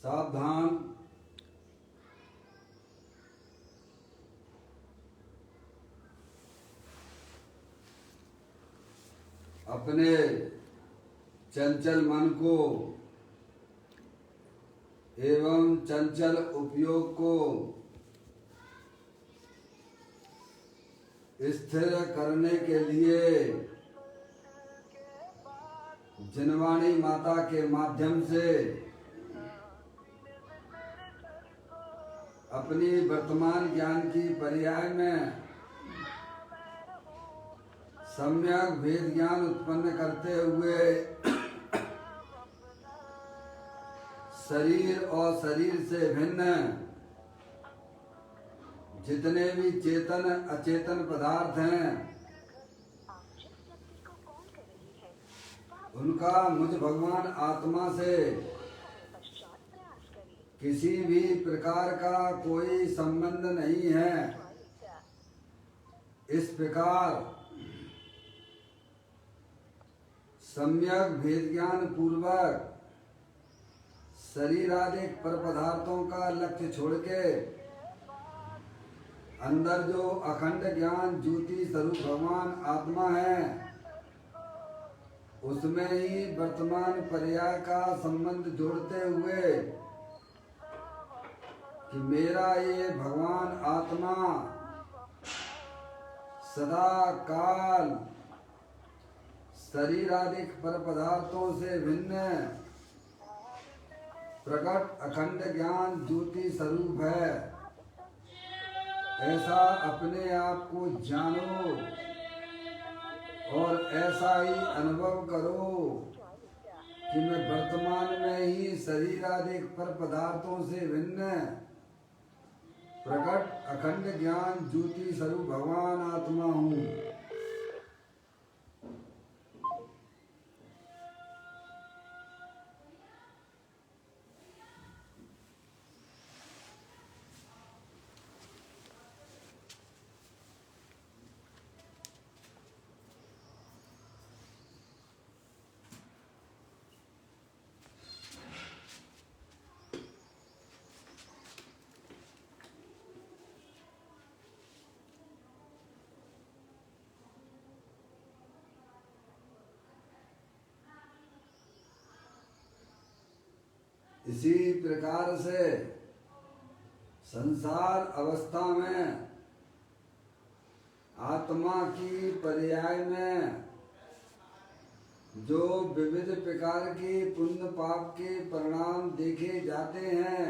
सावधान। अपने चंचल मन को एवं चंचल उपयोग को स्थिर करने के लिए जिनवाणी माता के माध्यम से अपनी वर्तमान ज्ञान की पर्याय में सम्यक भेद ज्ञान उत्पन्न करते हुए शरीर और शरीर से भिन्न जितने भी चेतन अचेतन पदार्थ हैं उनका मुझ भगवान आत्मा से किसी भी प्रकार का कोई संबंध नहीं है। इस प्रकार सम्यक भेद ज्ञान पूर्वक शरीर आदि पर पदार्थों का लक्ष्य छोड़ के अंदर जो अखंड ज्ञान ज्योति स्वरूप भगवान आत्मा है उसमें ही वर्तमान पर्याय का संबंध जोड़ते हुए कि मेरा ये भगवान आत्मा सदा काल शरीर आदि पर पदार्थों से भिन्न प्रकट अखंड ज्ञान ज्योति स्वरूप है। ऐसा अपने आप को जानो और ऐसा ही अनुभव करो कि मैं वर्तमान में ही शरीर आदि पर पदार्थों से भिन्न प्रकट अखंड ज्ञान ज्योति स्वरूप भगवान आत्मा हूँ। इसी प्रकार से संसार अवस्था में आत्मा की पर्याय में जो विविध प्रकार के पुण्य पाप के परिणाम देखे जाते हैं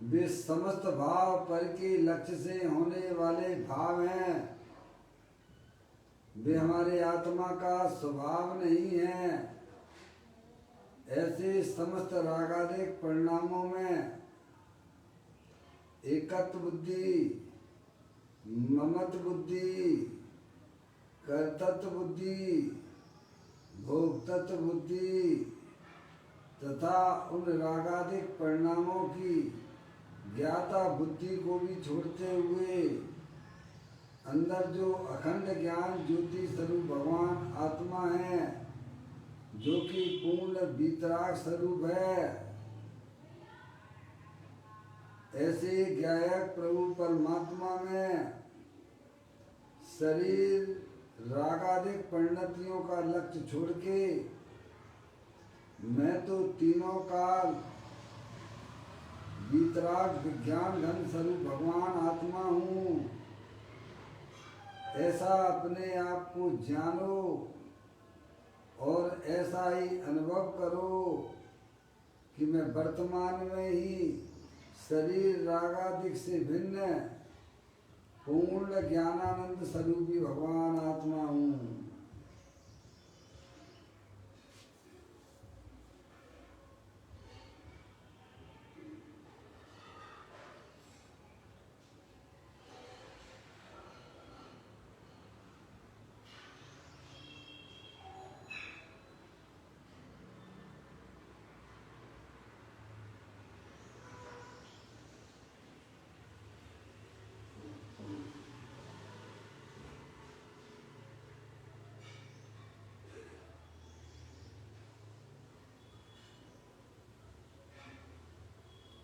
वे समस्त भाव पर के लक्ष्य से होने वाले भाव हैं। वे हमारे आत्मा का स्वभाव नहीं है। ऐसे समस्त रागादिक परिणामों में एकत्व बुद्धि, ममत बुद्धि, कर्तृत्व बुद्धि, भोक्तृत्व बुद्धि तथा उन रागादिक परिणामों की ज्ञाता बुद्धि को भी छोड़ते हुए अंदर जो अखंड ज्ञान ज्योति स्वरूप भगवान आत्मा है जो कि पूर्ण वीतराग स्वरूप है, ऐसे ज्ञायक प्रभु परमात्मा में शरीर रागादिक परिणतियों का लक्ष्य छोड़ के मैं तो तीनों काल वीतराग विज्ञान घन स्वरूप भगवान आत्मा हूँ। ऐसा अपने आप को जानो और ऐसा ही अनुभव करो कि मैं वर्तमान में ही शरीर रागादिक से भिन्न पूर्ण ज्ञानानंद स्वरूपी भगवान आत्मा हूँ।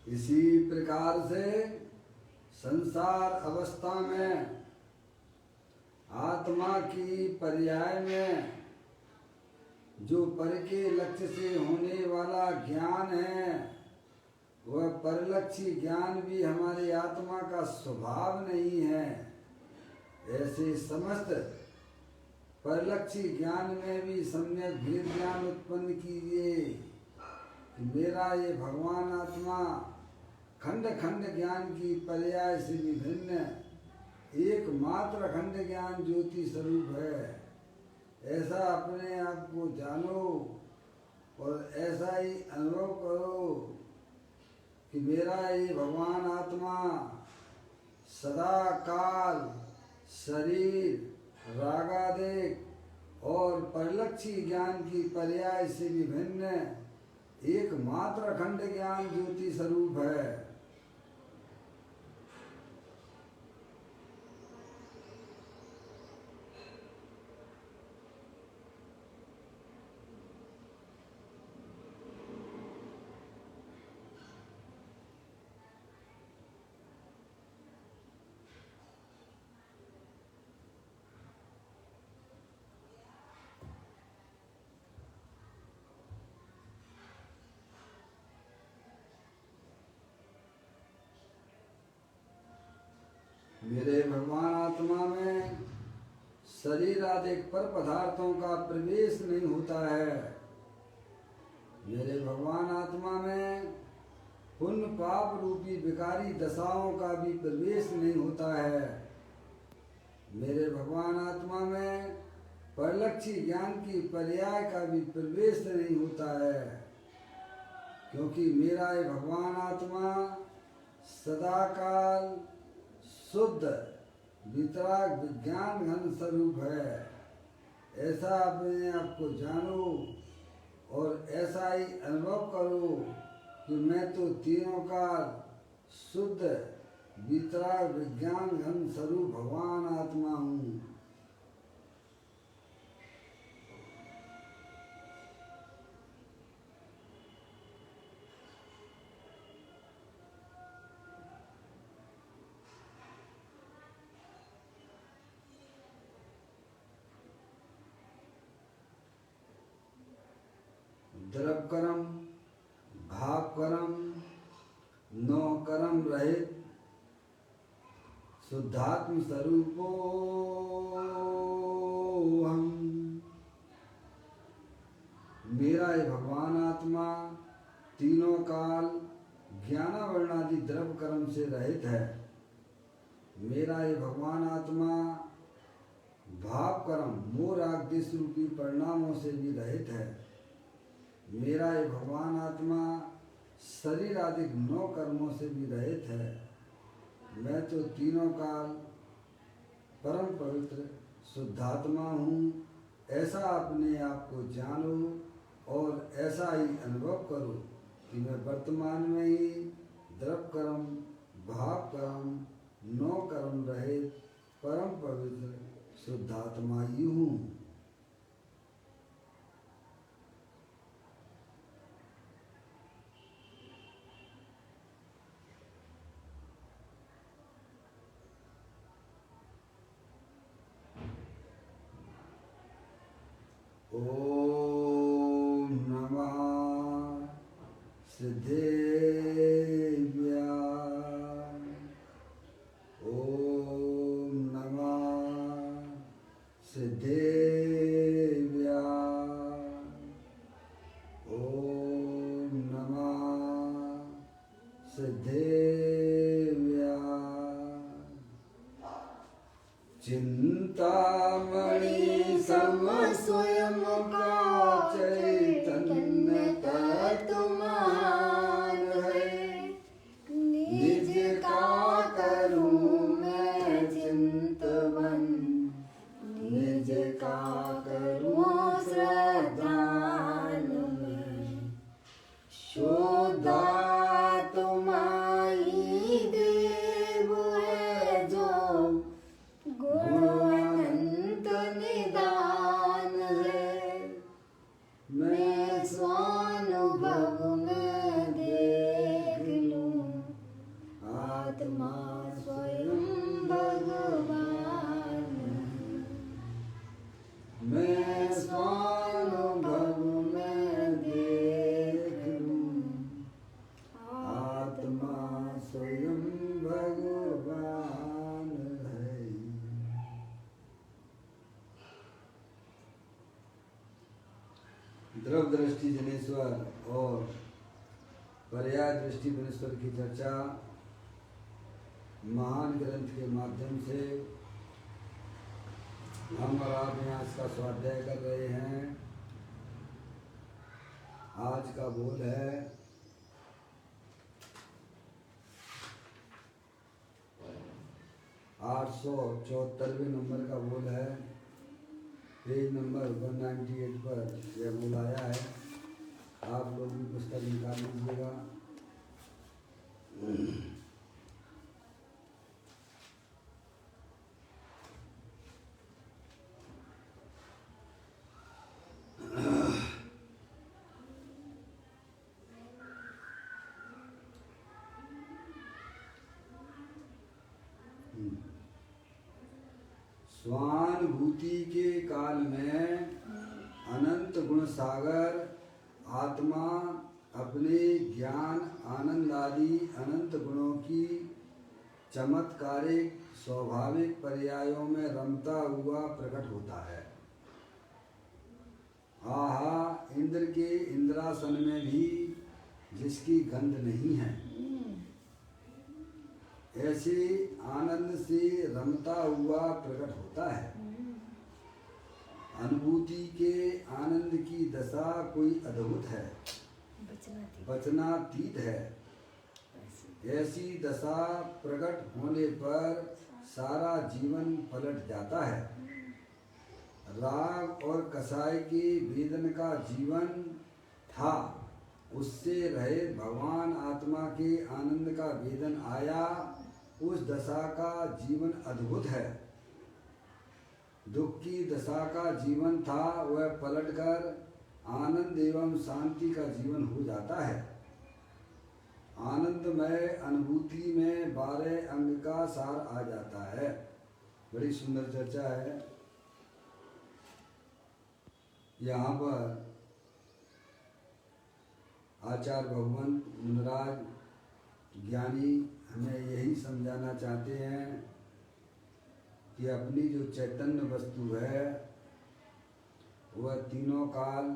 इसी प्रकार से संसार अवस्था में आत्मा की पर्याय में जो पर के लक्ष्य से होने वाला ज्ञान है, वह परलक्षी ज्ञान भी हमारी आत्मा का स्वभाव नहीं है। ऐसे समस्त परलक्षी ज्ञान में भी सम्यक भेद ज्ञान उत्पन्न कीजिए कि मेरा ये भगवान आत्मा खंड खंड ज्ञान की पर्याय से विभिन्न एकमात्र खंड ज्ञान ज्योति स्वरूप है। ऐसा अपने आप को जानो और ऐसा ही अनुभव करो कि मेरा ये भगवान आत्मा सदा काल शरीर रागादिक और परलक्षी ज्ञान की पर्याय से विभिन्न एकमात्र खंड ज्ञान ज्योति स्वरूप है। मेरे भगवान आत्मा में शरीर आदि पर पदार्थों का प्रवेश नहीं होता है। मेरे भगवान आत्मा में पुण्य पाप रूपी विकारी दशाओं का भी प्रवेश नहीं होता है। मेरे भगवान आत्मा में परलक्षी ज्ञान की पर्याय का भी प्रवेश नहीं होता है, क्योंकि मेरा ये भगवान आत्मा सदाकाल शुद्ध वितराग विज्ञान घन स्वरूप है। ऐसा अपने आप को जानो और ऐसा ही अनुभव करो कि मैं तो तीनों काल शुद्ध वितराग विज्ञान घन स्वरूप भगवान आत्मा हूँ। द्रव कर्म भाव कर्म नौ कर्म रहित शुद्धात्म स्वरूपो हम। मेरा ये भगवान आत्मा तीनों काल ज्ञानावर्णादि द्रव कर्म से रहित है। मेरा ये भगवान आत्मा भाव कर्म मोह राग देश रूपी परिणामों से भी रहित है। मेरा ये भगवान आत्मा शरीर आदि 9 कर्मों से भी रहित है। मैं तो तीनों काल परम पवित्र शुद्धात्मा हूँ। ऐसा अपने आप को जानो और ऐसा ही अनुभव करो कि मैं वर्तमान में ही द्रव कर्म भाव कर्म 9 कर्म रहित परम पवित्र शुद्धात्मा ही हूँ। ओम नमः सिद्धेभ्यां। ओम नमः सिद्धेभ्यां। ओम नमः सिद्धेभ्यां। चिंतामणि सम स्वयं का चैतन्य तत्वमान है। निज का करूं मैं चिंतवन, निज का करूं श्रद्धान में। शुद्धात्मा ही देव है जो गुणवंत निदान है। मैं स्वानुभव में देख लूं विनेश्वर और पर्याय दृष्टि विनेश्वर की चर्चा महान ग्रंथ के माध्यम से हम और आप यहाँ इसका स्वाध्याय कर रहे हैं। आज का बोल है 874वें नंबर का बोल है, पेज नंबर 198 पर यह बोल आया है। आप लोग भी पुस्तक निकाल लीजिएगा। स्वानुभूति के काल में अनंत गुण सागर आत्मा अपने ज्ञान आनंद आदि अनंत गुणों की चमत्कारिक स्वाभाविक पर्यायों में रमता हुआ प्रकट होता है। आहा, इंद्र के इंद्रासन में भी जिसकी गंध नहीं है, ऐसे आनंद से रमता हुआ प्रकट होता है। अनुभूति के आनंद की दशा कोई अद्भुत है, वचनातीत है। ऐसी दशा प्रकट होने पर सारा जीवन पलट जाता है। राग और कसाय के वेदन का जीवन था, उससे रहित भगवान आत्मा के आनंद का वेदन आया। उस दशा का जीवन अद्भुत है। दुख की दशा का जीवन था, वह पलटकर आनंद एवं शांति का जीवन हो जाता है। आनंदमय अनुभूति में 12 अंग का सार आ जाता है। बड़ी सुंदर चर्चा है। यहाँ पर आचार्य भगवंत मुनिराज ज्ञानी हमें यही समझाना चाहते हैं कि अपनी जो चैतन्य वस्तु है वह तीनों काल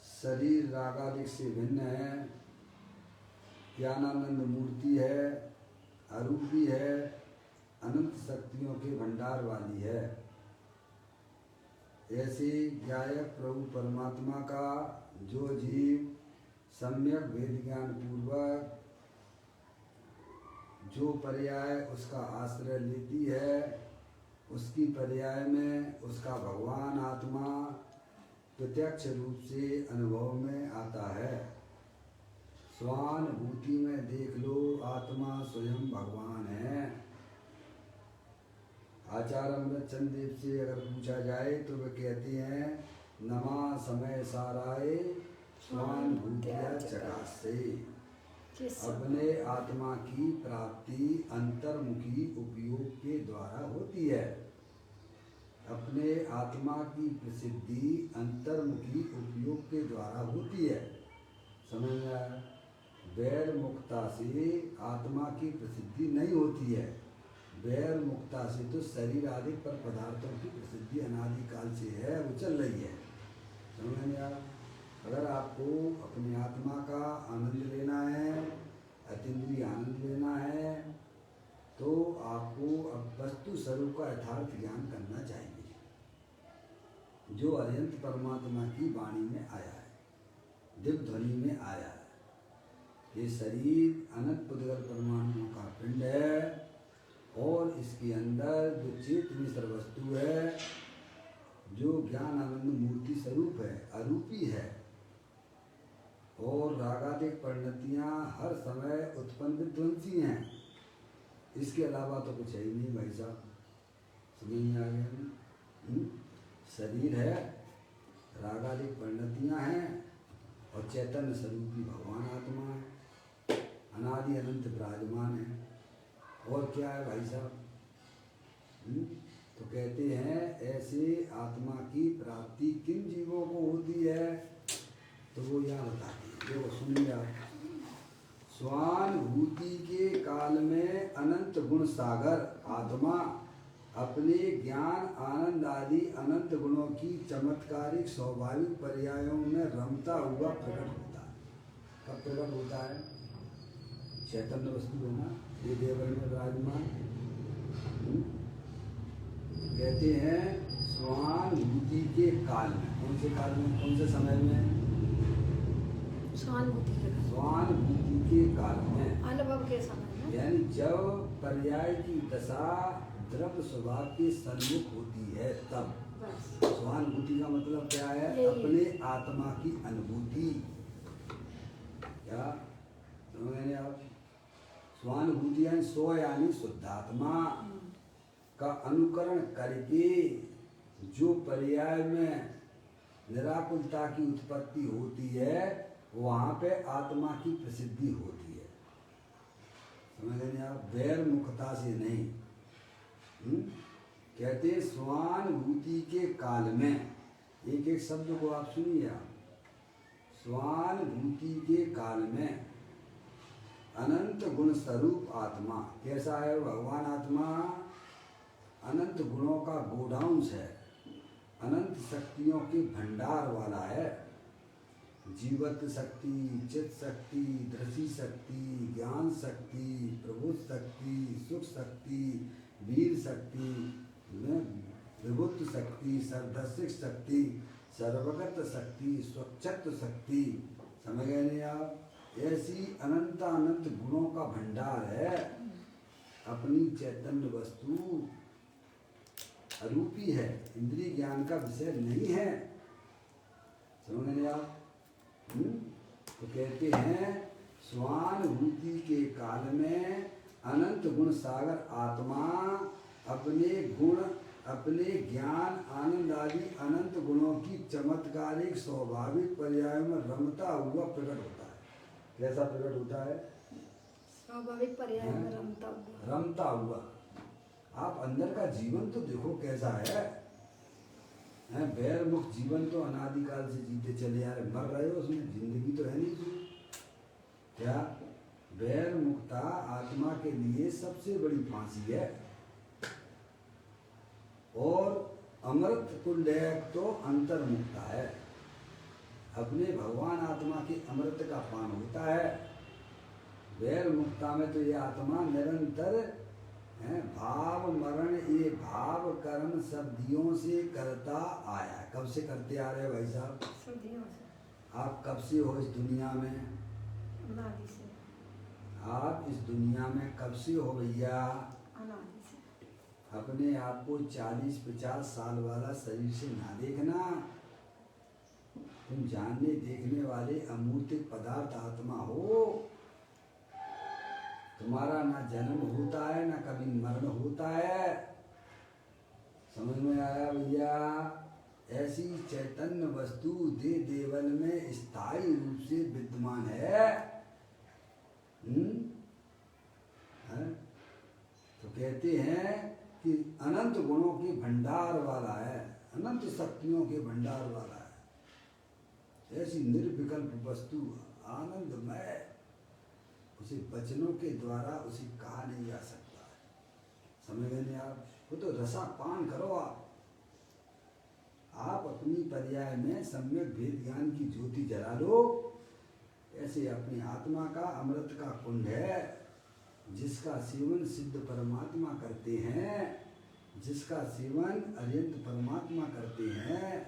शरीर रागादिक से भिन्न है, ज्ञानानंद मूर्ति है, अरूपी है, अनंत शक्तियों के भंडार वाली है। ऐसे ज्ञायक प्रभु परमात्मा का जो जीव सम्यक वेद ज्ञान पूर्वक जो पर्याय उसका आश्रय लेती है, उसकी पर्याय में उसका भगवान आत्मा प्रत्यक्ष रूप से अनुभव में आता है। स्वानुभूति में देख लो, आत्मा स्वयं भगवान है। आचार्य अमृतचंद देव से अगर पूछा जाए तो वे कहते हैं, नमा समय साराए स्वानुभूतिया चकासे। अपने आत्मा की प्राप्ति अंतर्मुखी उपयोग के द्वारा होती है। अपने आत्मा की प्रसिद्धि अंतर्मुखी उपयोग के द्वारा होती है। समझ में आया? वैर मुक्ता से आत्मा की प्रसिद्धि नहीं होती है। वैर मुक्ता से तो शरीर आदि पर पदार्थों की प्रसिद्धि अनादिकाल से है, वो चल रही है। समझ में आया? अगर आपको अपनी आत्मा का आनंद लेना है, अतीन्द्रिय आनंद लेना है, तो आपको अब वस्तु स्वरूप का यथार्थ ज्ञान करना चाहिए, जो अनंत परमात्मा की वाणी में आया है, दिव्य ध्वनि में आया है। ये शरीर अनंत पुद्गल परमाणुओं का पिंड है और इसके अंदर जो चेत मिश्र वस्तु है, जो ज्ञान आनंद मूर्ति स्वरूप है, अरूपी है, और रागादिक परिणतियाँ हर समय उत्पन्न विध्वंसी हैं। इसके अलावा तो कुछ है ही नहीं भाई साहब। समझ में आ गया? शरीर है, रागादिक परिणतियाँ हैं और चैतन्य स्वरूपी भगवान आत्मा है, अनादि अनंत विराजमान है। और क्या है भाई साहब? तो कहते हैं ऐसे आत्मा की प्राप्ति किन जीवों को होती है, तो वो यहाँ बताते हैं। देखो सुनिए आप, स्वानुभूति के काल में अनंत गुण सागर आत्मा अपने ज्ञान आनंद आदि अनंत गुणों की चमत्कारिक स्वाभाविक पर्यायों में रमता हुआ प्रकट होता है। कब प्रकट होता है? चैतन्य वस्तु है ना, ये देवर में विराजमान। कहते हैं स्वानुभूति के काल में। कौन से काल में, कौन से समय में? स्वानुभूति के काल में, अनुभव के समय में, यानी जब पर्याय की दशा द्रव्य स्वभाव के सन्मुख होती है तब। स्वानुभूति का मतलब क्या है? अपने आत्मा की अनुभूति। क्या समझे आप? स्वानुभूति यानी स्व यानी शुद्धात्मा का अनुकरण करके जो पर्याय में निराकुलता की उत्पत्ति होती है, वहाँ पे आत्मा की प्रसिद्धि होती है। समझ लेंगे आप, वैर मुखता से नहीं। कहते स्वानुभूति के काल में, एक एक शब्द को आप सुनिए आप। स्वानुभूति के काल में अनंत गुण स्वरूप आत्मा। कैसा है भगवान? आत्मा अनंत गुणों का गोडाउंस है, अनंत शक्तियों के भंडार वाला है। जीवत शक्ति, चित शक्ति, दृष्टि शक्ति, ज्ञान शक्ति, प्रबोध शक्ति, सुख शक्ति, वीर शक्ति, विभुत्व शक्ति, सर्वदर्शिक शक्ति, सर्वगत शक्ति, स्वच्छत्व शक्ति। समझ गए नहीं आप? ऐसी अनंत अनंत गुणों का भंडार है। अपनी चैतन्य वस्तु अरूपी है, इंद्रिय ज्ञान का विषय नहीं है। समझ गए आप? तो कहते हैं स्वानुभूति के काल में अनंत गुण सागर आत्मा अपने गुण, अपने ज्ञान आनंद आदि अनंत गुणों की चमत्कारिक स्वाभाविक पर्यायों में रमता हुआ प्रकट होता है। कैसा प्रकट होता है? स्वाभाविक पर्याय में रमता हुआ। आप अंदर का जीवन तो देखो कैसा है। बैर मुक्त जीवन तो अनादिकाल से जीते चले आ रहे, मर रहे हो, उसमें जिंदगी तो है नहीं। क्या बैर मुक्ता आत्मा के लिए सबसे बड़ी फांसी है। और अमृत कुंडक तो अंतर्मुक्ता है। अपने भगवान आत्मा की अमृत का पान होता है। बैर मुक्ता में तो ये आत्मा निरंतर भाव मरण, ये भाव कर्म शब्दियों से करता आया है। कब से करते आ रहे हो भाई साहब? सदियों से। आप कब से हो इस दुनिया में? अनादि से। आप इस दुनिया में कब से हो भैया? अनादि से। अपने आप को 40-50 साल वाला शरीर से ना देखना। तुम जानने देखने वाले अमूर्त पदार्थ आत्मा हो। तुम्हारा ना जन्म होता है, ना कभी मरण होता है। समझ में आया भैया? ऐसी चैतन्य वस्तु दे देवल में स्थायी रूप से विद्यमान है। तो कहते हैं कि अनंत गुणों के भंडार वाला है, अनंत शक्तियों के भंडार वाला है। ऐसी निर्विकल्प वस्तु आनंदमय, उसे वचनों के द्वारा उसे कहा नहीं जा सकता। समझ गए आप? वो तो रसा पान करो आप अपनी पर्याय में सम्यक भेद ज्ञान की ज्योति जला लो। ऐसे अपनी आत्मा का अमृत का कुंड है, जिसका सेवन सिद्ध परमात्मा करते हैं, जिसका सेवन अरियंत परमात्मा करते हैं,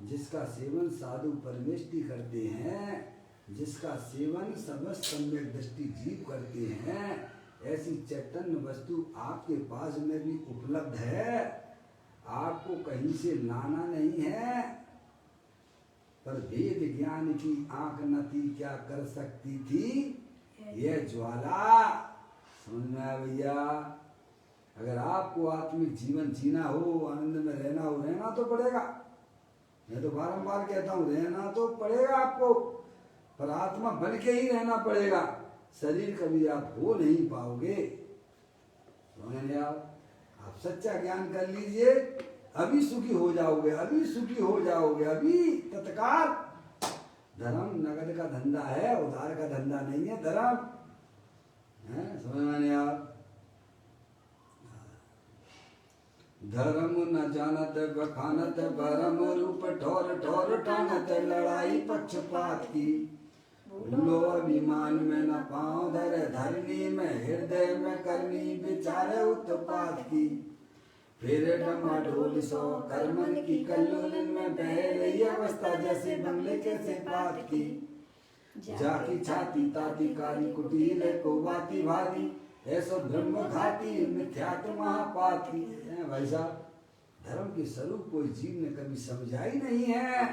जिसका सेवन साधु परमेष्टि करते हैं, जिसका सेवन समस्त सम्यक दृष्टि जीव करते हैं। ऐसी चैतन्य वस्तु आपके पास में भी उपलब्ध है। आपको कहीं से लाना नहीं है। पर वेद ज्ञान की आंख न थी, क्या कर सकती थी यह ज्वाला। समझ में आया भैया? अगर आपको आत्मिक जीवन जीना हो, आनंद में रहना हो, रहना तो पड़ेगा। मैं तो बारंबार कहता हूँ, रहना तो पड़ेगा आपको, पर आत्मा बन के ही रहना पड़ेगा। शरीर कभी आप हो नहीं पाओगे। समझे आप सच्चा ज्ञान कर लीजिए, अभी सुखी हो जाओगे, अभी सुखी हो जाओगे, अभी तत्काल। धर्म नगद का धंधा है, उधार का धंधा नहीं है धर्म। समझ में आप? धर्म न जानत बखानत भरम रूप ठोर ठोर ठानत लड़ाई पक्षपात की भूलो अभिमान में न पाँव धरे धरनी में हृदय में करनी विचारे उत्पात की फिर डमाडोल सो कर्मन की कल्लोलन में बह रही अवस्था जैसे बंगले के से पात की जाकी छाती ताती कारी कुटीर को वाती भाती ऐसो ब्रह्म घाती मिथ्यात्व महापाती। भाई साहब धर्म के स्वरूप कोई जीव ने कभी समझा ही नहीं है।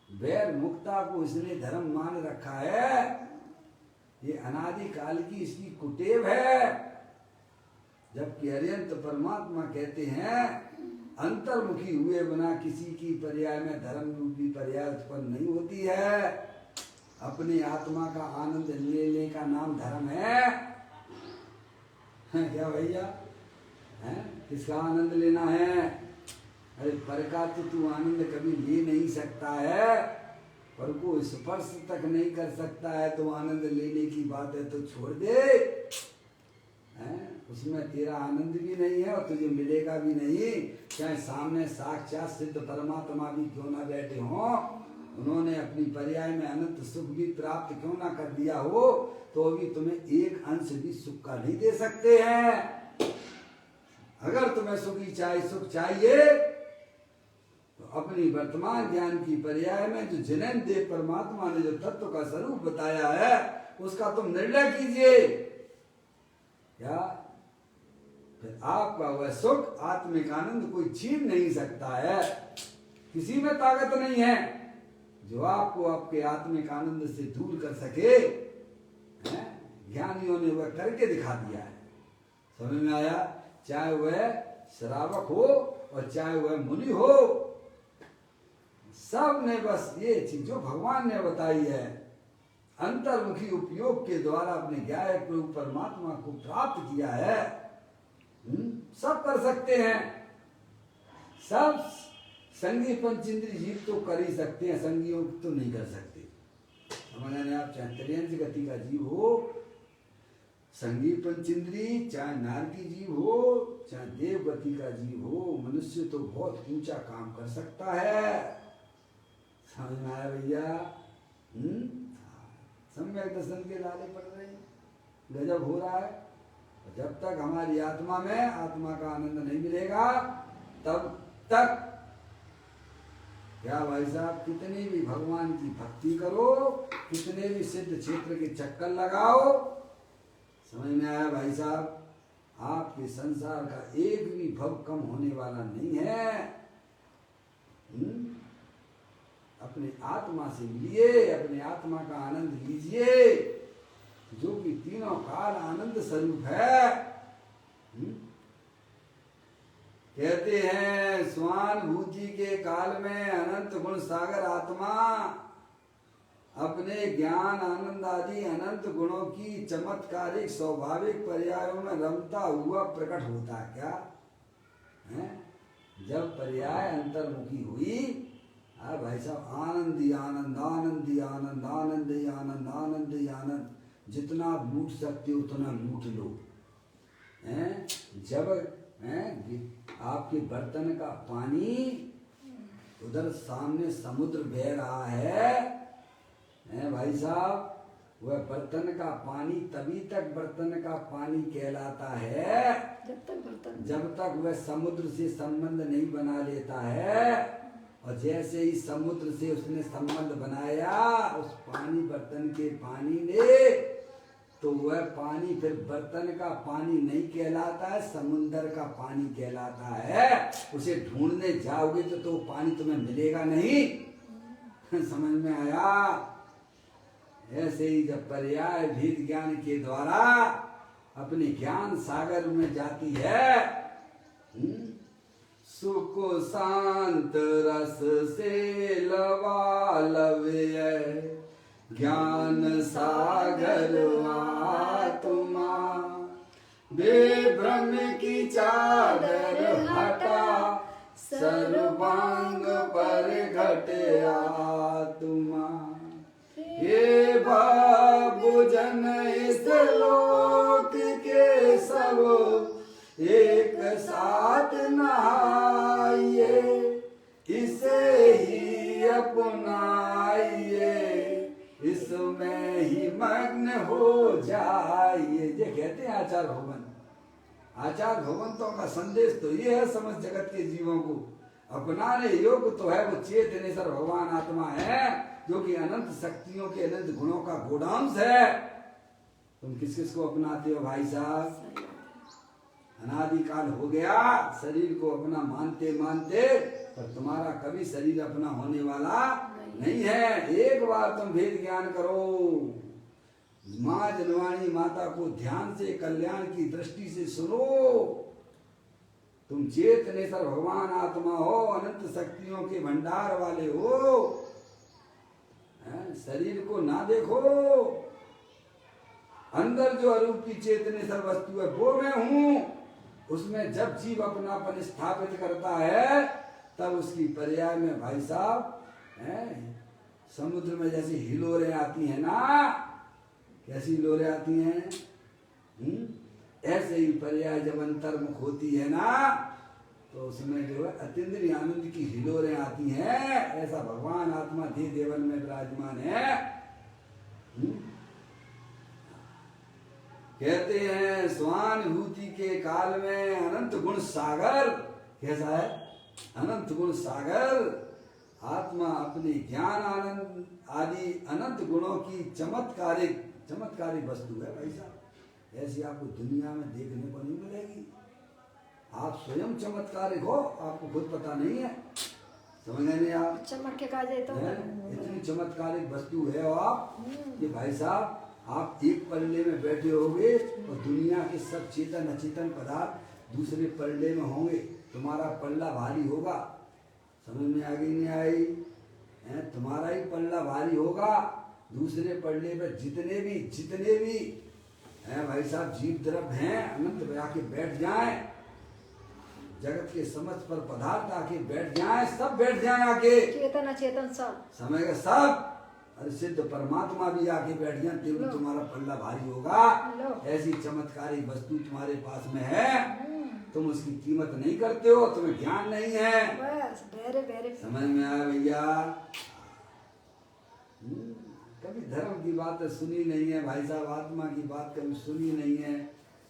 वैर मुक्ता को इसने धर्म मान रखा है। ये अनादि काल की इसकी कुटेव है। जबकि अरिहंत परमात्मा कहते हैं अंतर्मुखी हुए बिना किसी की पर्याय में धर्म रूपी पर्याय उत्पन्न नहीं होती है। अपनी आत्मा का आनंद लेने का नाम धर्म है। क्या भैया है? किसका आनंद लेना है? अरे पर का तो तू आनंद कभी ले नहीं सकता है। पर को स्पर्श तक नहीं कर सकता है तो आनंद लेने की बात है तो छोड़ दे है? उसमें तेरा आनंद भी नहीं है और तुझे मिलेगा भी नहीं। चाहे सामने साक्षात सिद्ध परमात्मा भी क्यों ना बैठे हो, उन्होंने अपनी पर्याय में अनंत सुख भी प्राप्त क्यों ना कर दिया हो, तो भी तुम्हें एक अंश भी सुख का नहीं दे सकते हैं। अगर तुम्हें सुख चाहिए तो अपनी वर्तमान ज्ञान की पर्याय में जो जिनेन देव परमात्मा ने जो तत्व का स्वरूप बताया है उसका तुम निर्णय कीजिए। क्या फिर आपका वह सुख आत्मिक आनंद कोई छीन नहीं सकता है। किसी में ताकत नहीं है जो आपको आपके आत्मिक आनंद से दूर कर सके। ज्ञानियों ने वह करके दिखा दिया है। समझ में आया? चाहे वह श्रावक हो और चाहे वह मुनि हो, सब ने बस ये चीज जो भगवान ने बताई है अंतर्मुखी उपयोग के द्वारा अपने ज्ञान परमात्मा को प्राप्त किया है। सब कर सकते हैं। सब संगी पंचेंद्रिय जीव तो कर ही सकते हैं, संगियों तो नहीं कर सकते। समझने आप चाहे त्रियंश गति का जीव हो, संगी पंचेंद्रिय, चाहे नारकी जीव हो, चाहे देव गति का जीव हो, मनुष्य तो बहुत ऊंचा काम कर सकता है। समझ में आया भैया? सम्यक दर्शन के लाले पड़ रहे हैं, गजब हो रहा है। जब तक हमारी आत्मा में आत्मा का आनंद नहीं मिलेगा तब तक क्या भाई साहब कितनी भी भगवान की भक्ति करो, कितने भी सिद्ध क्षेत्र के चक्कर लगाओ, समझ में आया भाई साहब? आपके संसार का एक भी भव कम होने वाला नहीं है। अपने आत्मा से मिलिए, अपने आत्मा का आनंद लीजिए जो कि तीनों काल आनंद स्वरूप है। कहते हैं स्वानुभूति के काल में अनंत गुण सागर आत्मा अपने ज्ञान आनंद आदि अनंत गुणों की चमत्कारिक स्वाभाविक पर्यायों में रमता हुआ प्रकट होता है। क्या है? जब पर्याय अंतर्मुखी हुई, भाई साहब आनंदी आनंद आनंदी आनंद आनंदी आनंद आनंदी आनंद, जितना लूट सकते हो उतना लूट लो। जब आपके बर्तन का पानी उधर सामने समुद्र बह रहा है भाई साहब, वह बर्तन का पानी तभी तक बर्तन का पानी कहलाता है जब तक वह समुद्र से संबंध नहीं बना लेता है। और जैसे ही समुद्र से उसने संबंध बनाया उस पानी बर्तन के पानी ने, तो वह पानी फिर बर्तन का पानी नहीं कहलाता है, समुंदर का पानी कहलाता है। उसे ढूंढने जाओगे तो पानी तुम्हें मिलेगा नहीं। समझ में आया? ऐसे ही जब पर्याय भेद ज्ञान के द्वारा अपने ज्ञान सागर में जाती है, सुख शांत रस से लवालव्य ज्ञान सागर आत्मा, बेभ्रम की चादर हटा सर्वांग पर घटे आत्मा। ये बाबू जन इस लोक के सब एक साथ नहा इसमें ही मग्न हो जाइए। ये कहते हैं आचार भवन। आचार भगवंतों का संदेश तो ये है समस्त जगत के जीवों को अपनाने योग्य तो है वो चेतनेश्वर भगवान आत्मा है, जो कि अनंत शक्तियों के अनंत गुणों का गोडांश है। तुम किस किस को अपनाते हो भाई साहब? अनादिकाल हो गया शरीर को अपना मानते मानते, पर तुम्हारा कभी शरीर अपना होने वाला नहीं है। एक बार तुम भेद ज्ञान करो, माँ जनवाणी माता को ध्यान से कल्याण की दृष्टि से सुनो। तुम चेतनेश्वर भगवान आत्मा हो, अनंत शक्तियों के भंडार वाले हो। शरीर को ना देखो, अंदर जो अरूप की चेतनेश्वर वस्तु है वो मैं हूं। उसमें जब जीव अपनापन स्थापित करता है तब उसकी पर्याय में भाई साहब समुद्र में जैसी हिलोरें आती हैं ना, कैसी हिलोरें आती हैं, ऐसे ही पर्याय जब अंतर्मुख होती है ना तो उसमें जो है अतीन्द्रिय आनंद की हिलोरें आती हैं। ऐसा भगवान आत्मा दे देवन में विराजमान है। कहते हैं स्वानुभूति के काल में अनंत गुण सागर, कैसा है अनंत गुण सागर, आत्मा अपने ज्ञान आनंद आदि अनंत गुणों की चमत्कारिक वस्तु है भाई साहब। ऐसी आपको दुनिया में देखने को नहीं मिलेगी। आप स्वयं चमत्कारिक हो, आपको खुद पता नहीं है, समझ नहीं आप चमक के काजे तो इतनी चमत्कारिक वस्तु है। और आप ये भाई साहब आप एक पल्ले में बैठे होंगे और दुनिया के सब चेतन अचेतन पदार्थ दूसरे पल्ले में होंगे, तुम्हारा पल्ला भारी होगा। समझ में आ गई नहीं आई? तुम्हारा ही पल्ला भारी होगा। दूसरे पल्ले पर जितने भी भाई साहब जीव द्रव्य हैं अनंत आके बैठ जाएं, जगत के समस्त पर पदार्थ आके बैठ जाएं, सब बैठ जाएं आके, चेतन अचेतन सब समय का सब, अरे सिद्ध परमात्मा भी आके बैठ जाए तो भी तुम्हारा पल्ला भारी होगा। ऐसी चमत्कारिक वस्तु तुम्हारे पास में है, तुम उसकी कीमत नहीं करते हो, तुम्हें ज्ञान नहीं है। बस बेरे समझ में आया भैया? कभी धर्म की बात सुनी नहीं है भाई साहब, आत्मा की बात कभी सुनी नहीं है,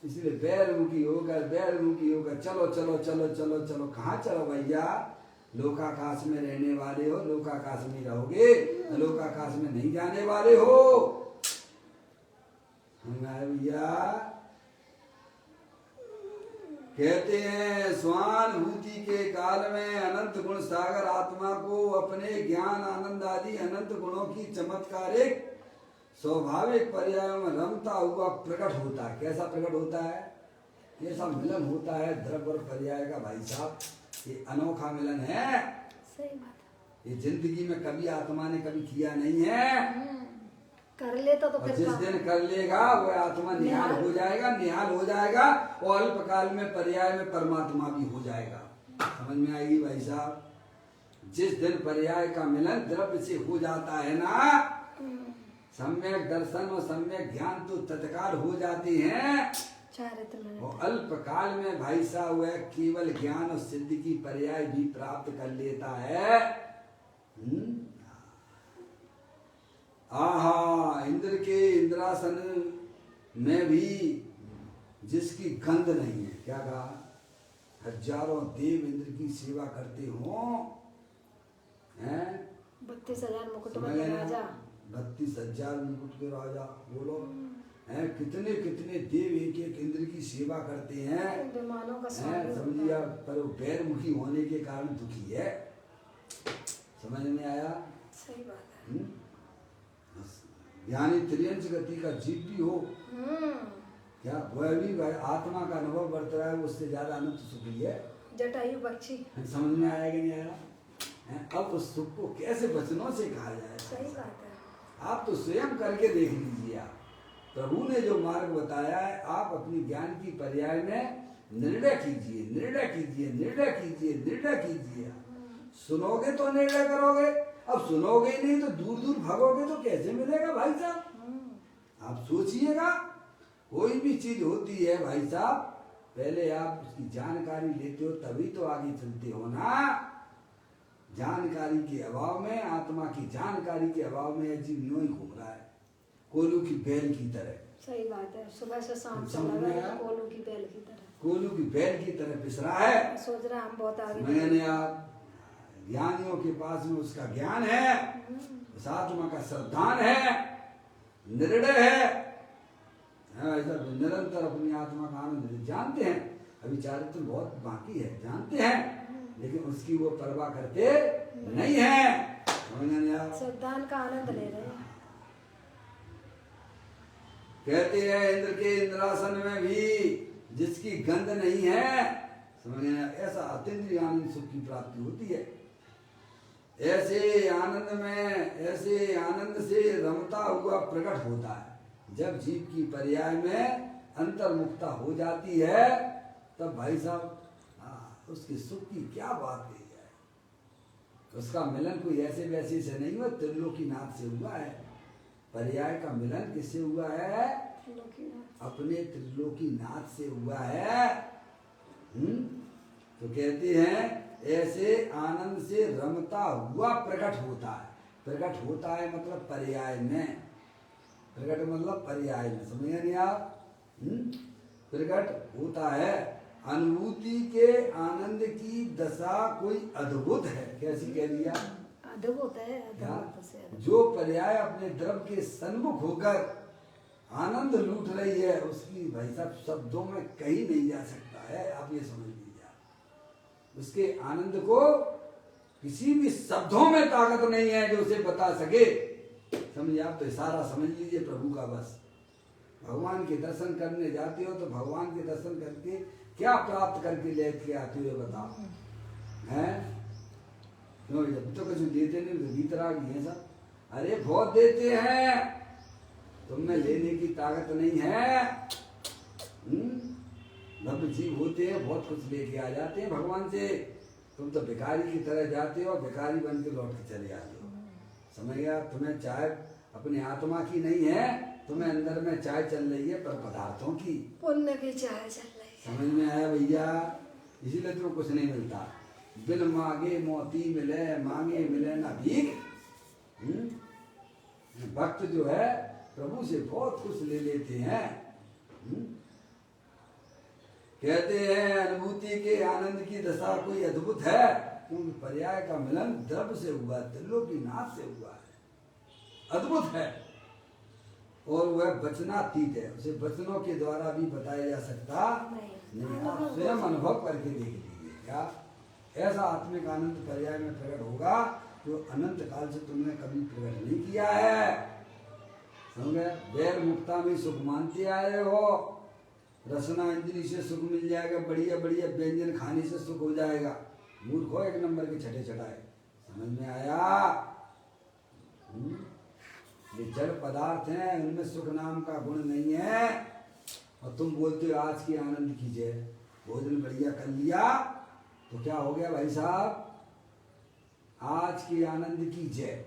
इसलिए बैरमुखी होकर चलो चलो चलो चलो चलो। कहाँ चलो भैया? लोकाकाश में रहने वाले हो, लोकाकाश में रहोगे, लोकाकाश में नहीं जाने वाले हो। भैया कहते हैं स्वानुभूति के काल में अनंत गुण सागर आत्मा को अपने ज्ञान आनंद आदि अनंत गुणों की चमत्कारिक स्वाभाविक पर्यायों में रमता हुआ प्रकट होता है। कैसा प्रकट होता है? कैसा मिलन होता है द्रव्य और पर्याय का भाई साहब, ये अनोखा मिलन है। सही बात है। ये जिंदगी में कभी आत्मा ने कभी किया नहीं है। कर लेता तो और जिस दिन कर लेगा वो आत्मा निहाल हो जाएगा और अल्पकाल में पर्याय में परमात्मा भी हो जाएगा। समझ में आएगी भाई साहब? जिस दिन पर्याय का मिलन द्रव्य से हो जाता है ना, सम्यक दर्शन और सम्यक ज्ञान तो तत्काल हो जाते हैं। और अल्पकाल में भाई साहब वह केवल ज्ञान और सिद्धि की पर्याय भी प्राप्त कर लेता है। आहा, इंद्र के इंद्रासन में भी जिसकी गंध नहीं है, क्या कहा? हजारों देव इंद्र की सेवा करते हो, 32,000 मुकुट वाले राजा, 32,000 मुकुट के राजा, बोलो हैं कितने कितने देव एक एक इंद्र की सेवा करते हैं। विमानों का समझिए, पर वो बैरमुखी होने के कारण दुखी है। समझ में आया? सही बात है। यानी त्रियंश गति का जीव भी हो क्या, वह भी आत्मा का अनुभव बढ़ रहा है, उससे ज्यादा अनंत सुखी है। जटायु बच्ची। समझ में आया कि नहीं आया? अब उस सुख को कैसे वचनों से कहा जाए? सही बात है। आप तो स्वयं करके देख लीजिए। आप प्रभु ने जो मार्ग बताया है, आप अपनी ज्ञान की पर्याय में निर्णय कीजिए। सुनोगे तो निर्णय करोगे, अब सुनोगे ही नहीं तो दूर दूर भागोगे तो कैसे मिलेगा भाई साहब? आप सोचिएगा, कोई भी चीज होती है भाई साहब, पहले आप उसकी जानकारी लेते हो तभी तो आगे चलते हो ना। जानकारी के अभाव में, आत्मा की जानकारी के अभाव में जीव यूं ही घूम रहा है। कोलू की बैल की तरह। सही बात है, सुबह से शाम समझ चला में रहा आया? है कोलू की बैल की तरह। कोलू की बैल की तरह पिस रहा है। सोच रहा हम बहुत आगे मैंने आप ज्ञानियों के पास में उसका ज्ञान है, उस आत्मा का श्रद्धान है, निर्णय है। ऐसा निरंतर अपनी आत्मा का आनंद जानते हैं। अभी चारित्र बहुत बाकी है, जानते हैं, लेकिन उसकी वो परवाह करते नहीं है। समझने आप? श्रद्धान का आनंद ले रहे हैं। कहते हैं इंद्र के इंद्रासन में भी जिसकी गंध नहीं है, समझने ऐसा अतीन्द्रिय आनंद सुख की प्राप्ति होती है। ऐसे आनंद में, ऐसे आनंद से रमता हुआ प्रकट होता है। जब जीव की पर्याय में अंतर्मुक्ता हो जाती है, तब भाई साहब उसके सुख की क्या बात कही जाए। उसका मिलन कोई ऐसे वैसे से नहीं हुआ, त्रिलोकीनाथ से हुआ है। पर्याय का मिलन किससे हुआ है? अपने त्रिलोकीनाथ से हुआ है। तो कहते हैं ऐसे आनंद से रमता हुआ प्रकट होता है। प्रकट होता है मतलब पर्याय में, प्रकट मतलब पर्याय में, समझ नहीं आप? प्रकट होता है। अनुभूति के आनंद की दशा कोई अद्भुत है। कैसी कह दिया? अद्भुत है, अद्भुत से अद्भुत। जो पर्याय अपने द्रव के सन्मुख होकर आनंद लूट रही है, उसकी भाई साहब शब्दों में कहीं नहीं जा सकता है। आप ये समझ लीजिए, उसके आनंद को किसी भी शब्दों में ताकत नहीं है जो उसे बता सके। समझिए आप? तो इशारा समझ लीजिए प्रभु का। बस भगवान के दर्शन करने जाते हो तो भगवान के दर्शन करके क्या प्राप्त करके लेके आते हो, बताओ? हैं? जब तो कुछ देते नहीं तो वीतरागी है सब। अरे बहुत देते हैं, तुम में लेने की ताकत नहीं है। भव्य जीव होते हैं, बहुत कुछ लेके आ जाते हैं भगवान से। तुम तो भिखारी की तरह जाते हो, भिखारी बन के लौट के चले आते हो। समझ गया? तुम्हें चाय अपने आत्मा की नहीं है, तुम्हें अंदर में चाय चल रही है पर पदार्थों की, पुण्य की चाय चल रही है। समझ में आया भैया? इसीलिए तुम्हें कुछ नहीं मिलता। बिन मांगे मोती मिले, मांगे मिले ना भीख। भक्त जो है प्रभु से बहुत कुछ ले लेते हैं। कहते हैं अनुभूति के आनंद की दशा कोई अद्भुत है, क्योंकि पर्याय का मिलन द्रव्य से हुआ, त्रिलोकीनाथ से हुआ है। अद्भुत है और वह वचनातीत है। उसे वचनों के द्वारा भी बताया जा सकता नहीं। आप स्वयं अनुभव करके देख लीजिए। क्या ऐसा आत्मिक आनंद पर्याय में प्रकट होगा जो अनंत काल से तुमने कभी प्रकट नहीं किया है। समझे? वैर मुक्ता में सुख मानते आए हो, रसना इंद्री से सुख मिल जाएगा, बढ़िया बढ़िया व्यंजन खाने से सुख हो जाएगा। मूर्ख हो एक नंबर के छठे चढ़ाए। समझ में आया? ये जड़ पदार्थ हैं, उनमें सुख नाम का गुण नहीं है। और तुम बोलते हो आज की आनंद कीजिए, भोजन बढ़िया कर लिया तो क्या हो गया भाई साहब? आज की आनंद की जय।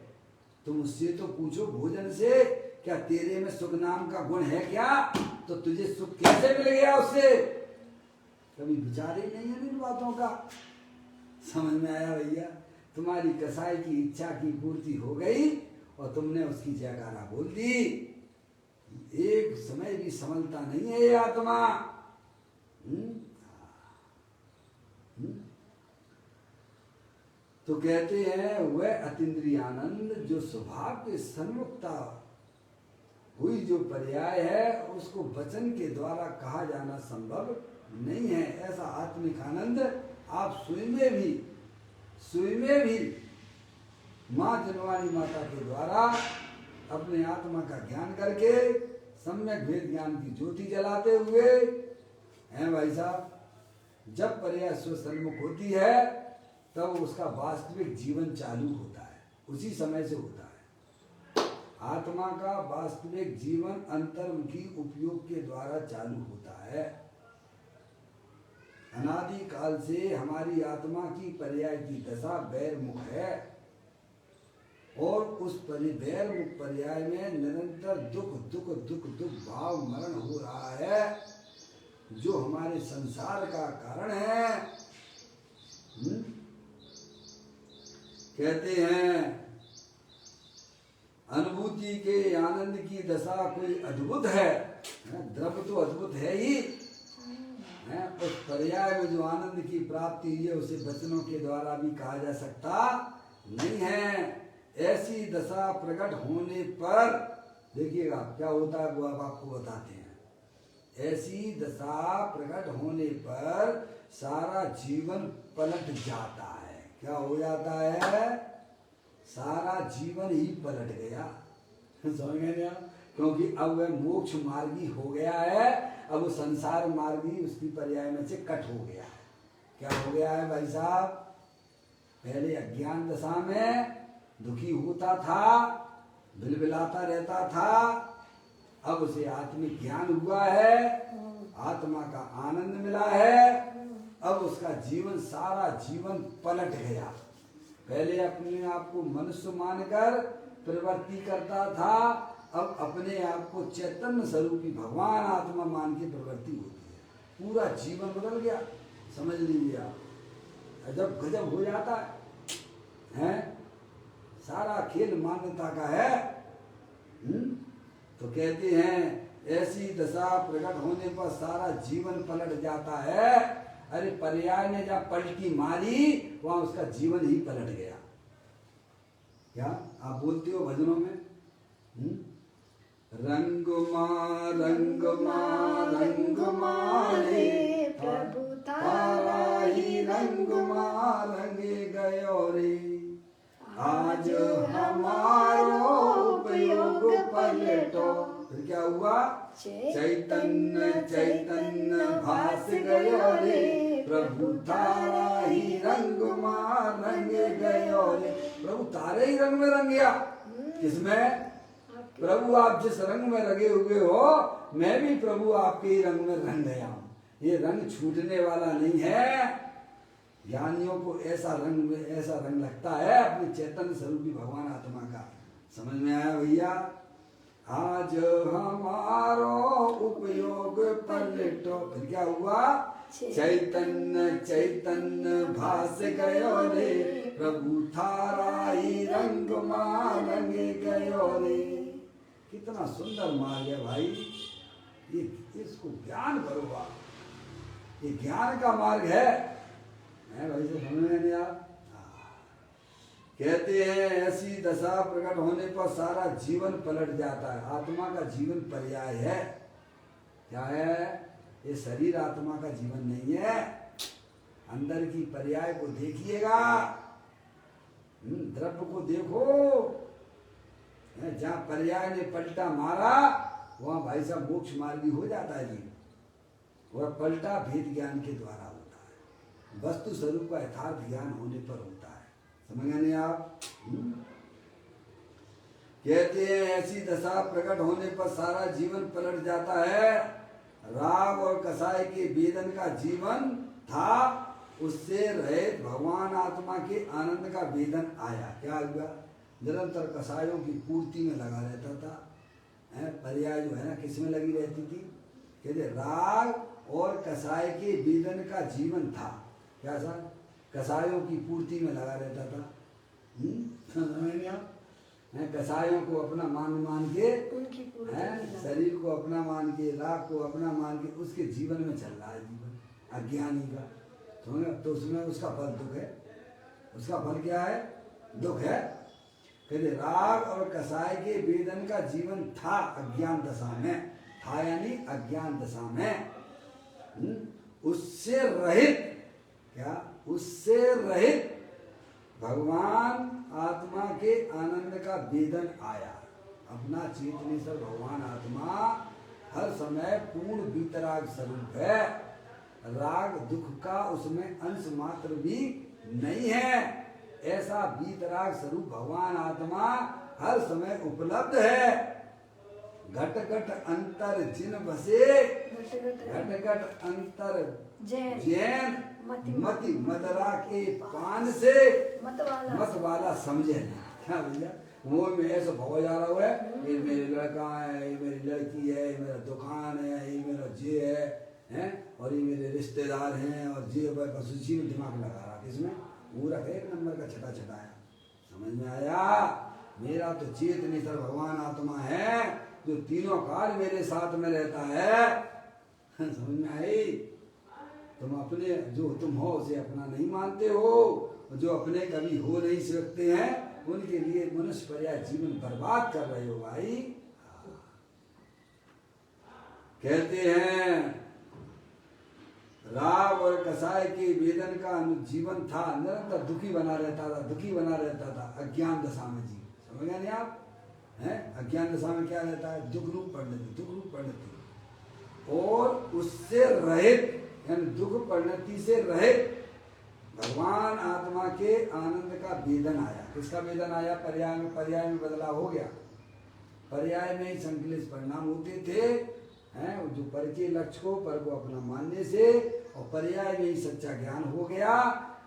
तुम उससे तो पूछो भोजन से, क्या तेरे में सुख नाम का गुण है क्या? तो तुझे सुख कैसे मिल गया उससे? कभी विचार ही नहीं है इन बातों का। समझ में आया भैया? तुम्हारी कसाई की इच्छा की पूर्ति हो गई और तुमने उसकी जयकारा बोल दी। एक समय भी संभलता नहीं है ये आत्मा। तो कहते हैं वह अतीन्द्रिय आनंद जो स्वभाव के सन्मुखता हुई जो पर्याय है, उसको वचन के द्वारा कहा जाना संभव नहीं है। ऐसा आत्मिक आनंद आप सुई में भी माँ जनवानी माता के द्वारा अपने आत्मा का ज्ञान करके सम्यक भेद ज्ञान की ज्योति जलाते हुए हैं भाई साहब, जब पर्याय स्वसन्मुख होती है तब उसका वास्तविक जीवन चालू होता है। उसी समय से होता है। आत्मा का वास्तविक जीवन अंतर्मुखी उपयोग के द्वारा चालू होता है। अनादि काल से हमारी आत्मा की पर्याय की दशा वैरमुख है और उस वैरमुख पर्याय में निरंतर दुख दुख दुख दुख भाव मरण हो रहा है, जो हमारे संसार का कारण है। कहते हैं अनुभूति के आनंद की दशा कोई अद्भुत है, द्रव्य तो अद्भुत है ही, उस पर्याय में जो आनंद की प्राप्ति है उसे वचनों के द्वारा भी कहा जा सकता नहीं है। ऐसी दशा प्रकट होने पर देखिएगा क्या होता है, वो अब आपको बताते हैं। ऐसी दशा प्रकट होने पर सारा जीवन पलट जाता है। क्या हो जाता है? सारा जीवन ही पलट गया। समझ गए ना? क्योंकि अब वह मोक्ष मार्गी हो गया है, अब वो संसार मार्गी उसकी पर्याय में से कट हो गया है। क्या हो गया है भाई साहब? पहले अज्ञान दशा में दुखी होता था, बिलबिलाता रहता था, अब उसे आत्मिक ज्ञान हुआ है, आत्मा का आनंद मिला है, अब उसका जीवन सारा जीवन पलट गया। पहले अपने आप को मनुष्य मानकर प्रवृत्ति करता था, अब अपने आप को चैतन्य स्वरूपी भगवान आत्मा मान के प्रवृत्ति होती है। पूरा जीवन बदल गया, समझ लीजिए आप। अजब गजब हो जाता है? सारा खेल मान्यता का है। तो कहते हैं ऐसी दशा प्रकट होने पर सारा जीवन पलट जाता है। अरे पर्याय ने जहाँ पलटी मारी वहां उसका जीवन ही पलट गया। क्या आप बोलते हो भजनों में? रंग मारे प्रभु तारा ही रंग रंगे गयो रे, आज हमारो उपयोग पलटो। फिर क्या हुआ? चैतन्य चैतन्य भास गयो रे, प्रभु तारा ही रंग रंगे गयो रे। प्रभु तारे ही रंग में रंग गया। किसमें? प्रभु आप जिस रंग में रंगे हुए हो, मैं भी प्रभु आपके ही रंग में रंग गया हूं। ये रंग छूटने वाला नहीं है। ज्ञानियों को ऐसा रंग लगता है अपने चैतन्य स्वरूपी भगवान आत्मा का। समझ में आया भैया? आज हमारो उपयोग पलटो। फिर क्या हुआ? चैतन्य चैतन्य भास गयो रे, प्रभु थारा ही रंग रंगे गयो रे। कितना सुंदर मार्ग है भाई ये, इसको ज्ञान करो आप। ये ज्ञान का मार्ग है भाई से समझ में नहीं आप? कहते हैं ऐसी दशा प्रकट होने पर सारा जीवन पलट जाता है। आत्मा का जीवन पर्याय है। क्या है? ये शरीर आत्मा का जीवन नहीं है। अंदर की पर्याय को देखिएगा, द्रव्य को देखो। जहाँ पर्याय ने पलटा मारा वहां भाई साहब मोक्ष मार्गी हो जाता है जी। वह पलटा भेद ज्ञान के द्वारा होता है, वस्तु स्वरूप का यथार्थ ज्ञान होने पर होता है। समझ गए नहीं आप? कहते हैं ऐसी दशा प्रकट होने पर सारा जीवन पलट जाता है। राग और कसाय के वेदन का जीवन था, उससे रहित भगवान आत्मा के आनंद का वेदन आया। क्या हुआ? निरंतर कसायों की पूर्ति में लगा रहता था। पर्याय जो है ना किस में लगी रहती थी? कहते राग और कसाय के वेदन का जीवन था। क्या सर? कसायों की पूर्ति में लगा रहता था। कसायों को अपना मान के, शरीर को अपना मान के, राग को अपना मान के उसके जीवन में चल रहा है जीवन अज्ञानी का। तो उसमें उसका फल दुख है। उसका फल क्या है? दुख है। कहते राग और कसाय के वेदन का जीवन था अज्ञान दशा में, था यानी अज्ञान दशा में। उससे रहित, क्या? उससे रहित भगवान आत्मा के आनंद का वेदन आया। अपना चेतनेश्वर भगवान आत्मा हर समय पूर्ण वीतराग स्वरूप है। राग दुख का उसमें अंश मात्र भी नहीं है। ऐसा वीतराग स्वरूप भगवान आत्मा हर समय उपलब्ध है। घट घट अंतर जिन बसे, घट घट अंतर जैन, मति मदरा के पान से मत वाला समझे ना। क्या भैया? वो में ऐसा भव जा रहा है, ये मेरे लड़का है, ये मेरी लड़की है, ये मेरा दुकान है, ये मेरा जे है, और ये मेरे रिश्तेदार हैं, और जे बस उसी में दिमाग लगा रहा। किसमें? पूरा एक नंबर का छटा छटाया। समझ में आया? मेरा तो चेतनेश्वर भगवान आत्मा है जो तीनों काल मेरे साथ में रहता है। समझ में आई? तुम अपने जो तुम हो उसे अपना नहीं मानते हो, जो अपने कभी हो नहीं सकते हैं उनके लिए मनुष्य पर्याय जीवन बर्बाद कर रहे हो भाई। कहते हैं राग और कसाय के वेदन का जीवन था, निरंतर दुखी बना रहता था, दुखी बना रहता था अज्ञान दशा में। जी समझ गए नहीं आप? हैं अज्ञान दशा में क्या रहता है? दुख रूप परिणति, दुख रूप परिणति। और उससे रहित यानी दुख परिणति से रहित भगवान आत्मा के आनंद का वेदन आया। किसका वेदन आया? पर्याय में, पर्याय में बदलाव हो गया। पर्याय में ही संकलित परिणाम होते थे, हैं जो पर के लक्ष्य को पर को अपना मानने से, और पर्याय में ही सच्चा ज्ञान हो गया।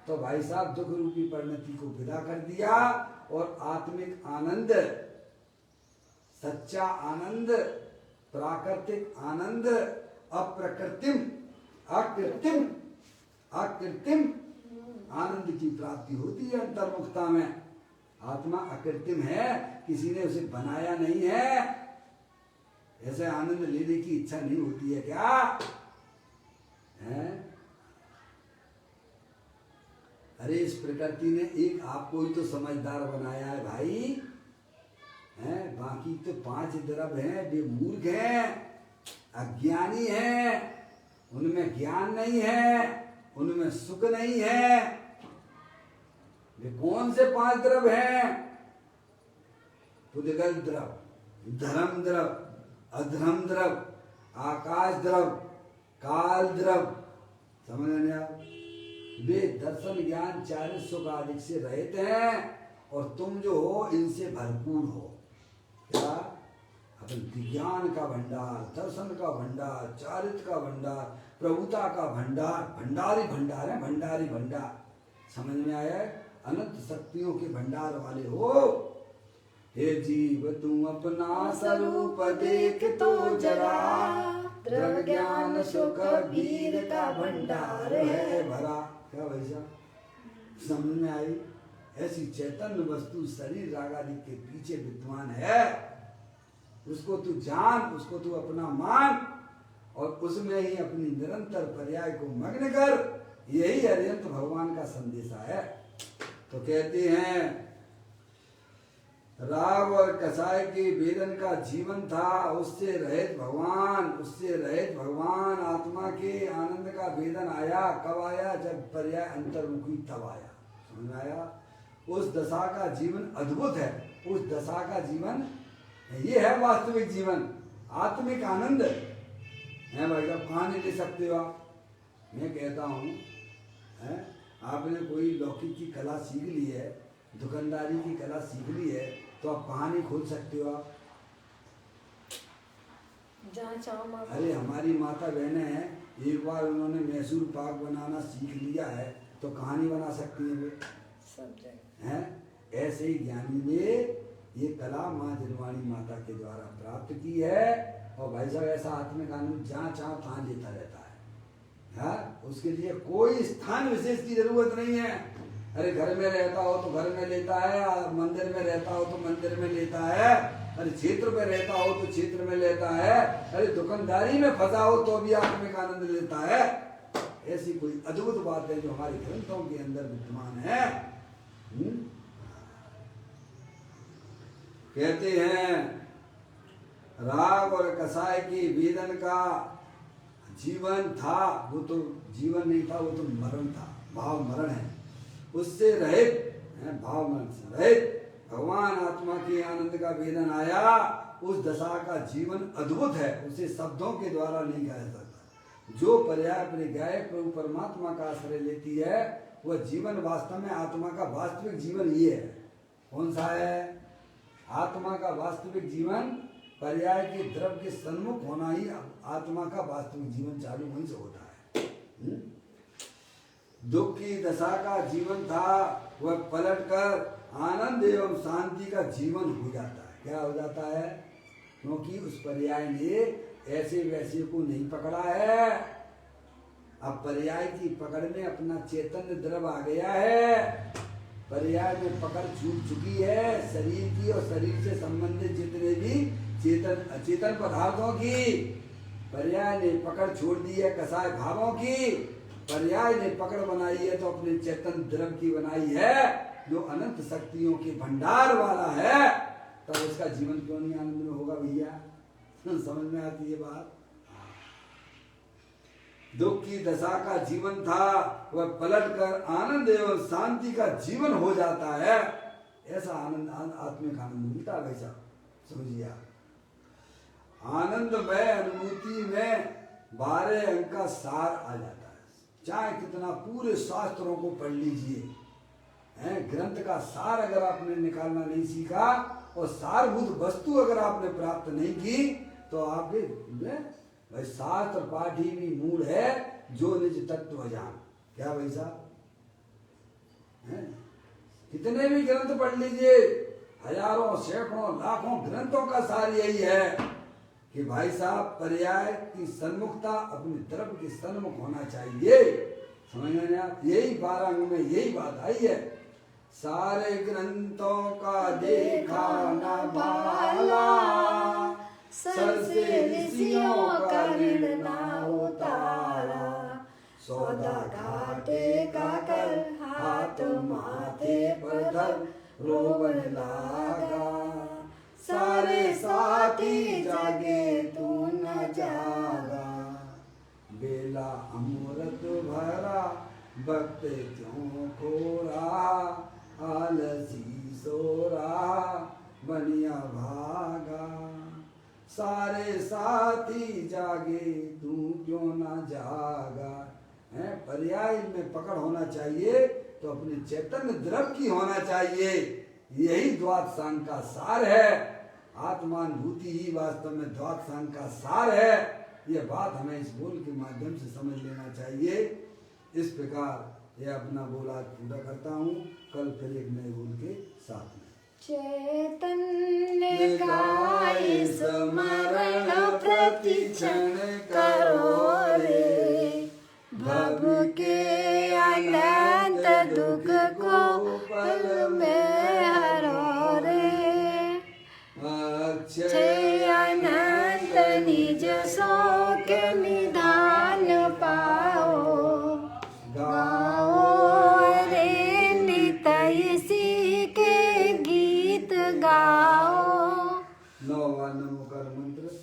तो भाई साहब दुख रूपी परिणति को विदा कर दिया और आत्मिक आनंद, सच्चा आनंद, प्राकृतिक आनंद, अप्रकृतिम अकृत्रिम अकृत्रिम आनंद की प्राप्ति होती है अंतर्मुखता में। आत्मा अकृत्रिम है, किसी ने उसे बनाया नहीं है। ऐसे आनंद लेने की इच्छा नहीं होती है क्या? है? अरे इस प्रकृति ने एक आपको ही तो समझदार बनाया है भाई, हैं? बाकी तो 5 द्रव्य हैं वे मूर्ख हैं, अज्ञानी हैं, उनमें ज्ञान नहीं है, उनमें सुख नहीं है। वे कौन से 5 द्रव्य हैं? पुद्गल द्रव्य, धर्म द्रव्य, अधर्म द्रव्य, आकाश द्रव्य, काल द्रव्य। समझ रहे आप? वे दर्शन ज्ञान 40 सुख आदि से रहित हैं और तुम जो हो इनसे भरपूर हो। क्या? अपन ज्ञान का भंडार, दर्शन का भंडार, चारित्र का भंडार, प्रभुता का भंडार, भंडारी भंडार है, भंडारी भंडार। समझ में आया? अनंत शक्तियों के भंडार वाले हो। हे जीव तुम अपना स्वरूप देख तो जरा, द्रव्य ज्ञान सुख वीर का भंडार है भरा। क्या भाई साहब समझ में आई? ऐसी चैतन्य वस्तु शरीर रागादि के पीछे विद्वान है, उसको तू जान, उसको तू अपना मान और उसमें ही अपनी निरंतर पर्याय को मग्न कर। यही अरिहंत भगवान का संदेशा है। तो कहते हैं राग और कसाय के वेदन का जीवन था, उससे रहित भगवान, उससे रहित भगवान आत्मा के आनंद का वेदन आया। कब आया? जब पर्याय अंतर्मुखी तब आया। समझ आया? उस दशा का जीवन अद्भुत है। उस दशा का जीवन ये है वास्तविक जीवन, आत्मिक आनंद है भाई साहब। कहाँ नहीं ले सकते हो आप? मैं कहता हूँ आपने कोई लौकिक की कला सीख ली है, दुकानदारी की कला सीख ली है, तो आप कहाँ नहीं खोल सकते हो आप? जहाँ चाहो। अरे हमारी माता बहनें हैं, एक बार उन्होंने मैसूर पाक बनाना सीख लिया है तो कहानी बना सकती हैं वे सब जगह हैं। ऐसे ही ज्ञानी ने ये कला माँ जिनवाणी माता के द्वारा प्राप्त की है। और भाई साहब ऐसा आत्मिक आनंद जहाँ चाहो तहाँ लेता रहता है। हाँ, उसके लिए कोई स्थान विशेष की जरूरत नहीं है। अरे घर में रहता हो तो घर में लेता है, मंदिर में रहता हो तो मंदिर में लेता है, अरे क्षेत्र में रहता हो तो क्षेत्र में लेता है, अरे दुकानदारी में फंसा हो तो भी आत्मिक आनंद लेता है। ऐसी कोई अद्भुत बात है जो हमारे ग्रंथों के अंदर विद्यमान है। कहते हैं राग और कसाय की वेदन का जीवन था, वो तो जीवन नहीं था, वो तो मरण था, भाव मरण है। उससे रहित, भाव मरण से रहित भगवान आत्मा के आनंद का वेदन आया। उस दशा का जीवन अद्भुत है, उसे शब्दों के द्वारा नहीं कहा जा सकता। जो पर्याय परिज्ञाय प्रभु परमात्मा का आश्रय लेती है वह जीवन वास्तव में आत्मा का वास्तविक जीवन ये है। कौन सा है? आत्मा का वास्तविक जीवन पर्याय के द्रव्य के सन्मुख होना ही आत्मा का वास्तविक जीवन चालू वहीं से होता है। दुख की दशा का जीवन था, वह पलटकर आनंद एवं शांति का जीवन हो जाता है। क्या हो जाता है? क्योंकि उस पर्याय ने ऐसे वैसे को नहीं पकड़ा है। अब पर्याय की पकड़ में अपना चैतन्य द्रव्य आ गया है। पर्याय में पकड़ छूट चुकी है शरीर की और शरीर से संबंधित जितने भी चेतन अचेतन पदार्थों की। पर्याय ने पकड़ छोड़ दी है कसाय भावों की। पर्याय ने पकड़ बनाई है तो अपने चेतन द्रव्य की बनाई है जो अनंत शक्तियों के भंडार वाला है। तब उसका जीवन क्यों नहीं आनंद में होगा भैया? समझ में आती है बात? दुख की दशा का जीवन था वह पलटकर आनंद एवं शांति का जीवन हो जाता है। ऐसा आनंद आत्मिक आनंद मिलता है। वैसा समझिए आप। आनंदमय अनुभूति में 12 अंक का सार आ जाता है। चाहे कितना पूरे शास्त्रों को पढ़ लीजिए, ग्रंथ का सार अगर आपने निकालना नहीं सीखा और सारभूत वस्तु अगर आपने प्राप्त नहीं की तो आपके भाई शास्त्र पाठी भी मूल है जो निज तत्व अजान। क्या भाई साहब? कितने भी ग्रंथ पढ़ लीजिए, हजारों सैकड़ों लाखों ग्रंथों का सार यही है कि भाई साहब पर्याय की सन्मुखता अपने द्रव्य के सन्मुख होना चाहिए। समझ में आप? यही 12 अंग में यही बात आई है। सारे ग्रंथों का देखा न भाला, सर से ऋषियों का ऋण ना उतारा, सौदा घाटे का कर हाथ माथे पर धर रोवन लागा, सारे साथी जागे तू न जागा, बेला अमृत भरा भक्त क्यों खो रहा, आलसी सो रहा बनिया भागा, सारे साथी जागे तू क्यों ना जागा। है पर्याय में पकड़ होना चाहिए तो अपने चैतन्य द्रव्य की होना चाहिए। यही द्वादशांग का सार है। आत्मानुभूति ही वास्तव में द्वादशांग का सार है। यह बात हमें इस बोल के माध्यम से समझ लेना चाहिए। इस प्रकार यह अपना बोल आज पूरा करता हूँ। कल फिर एक नए बोल के साथ में चैतन्य का स्मरण प्रतिक्षण करो रे, भव के अनंत दुख को पल में हरो रे, अक्षय अनंत निज सो के निधान पाओ, गाओ रे नितय सी के गीत गाओ। 9वां नमोकार मंत्र।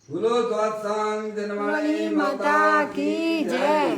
बोलो द्वादशांग जनवाणी माता की जय।